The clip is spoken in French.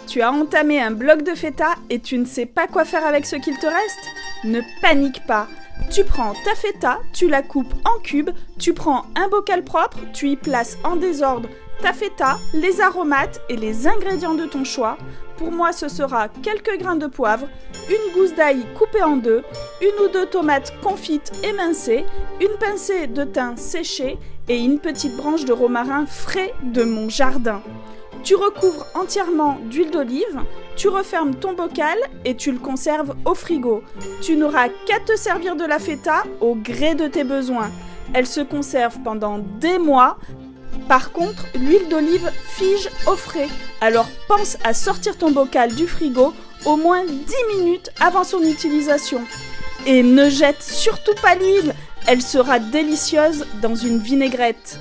Tu as entamé un bloc de feta et tu ne sais pas quoi faire avec ce qu'il te reste? Ne panique pas. Tu prends ta feta, tu la coupes en cubes, tu prends un bocal propre, tu y places en désordre ta feta, les aromates et les ingrédients de ton choix. Pour moi, ce sera quelques grains de poivre, une gousse d'ail coupée en deux, une ou deux tomates confites émincées, une pincée de thym séché et une petite branche de romarin frais de mon jardin. Tu recouvres entièrement d'huile d'olive, tu refermes ton bocal et tu le conserves au frigo. Tu n'auras qu'à te servir de la feta au gré de tes besoins. Elle se conserve pendant des mois. Par contre, l'huile d'olive fige au frais. Alors pense à sortir ton bocal du frigo au moins 10 minutes avant son utilisation. Et ne jette surtout pas l'huile, elle sera délicieuse dans une vinaigrette.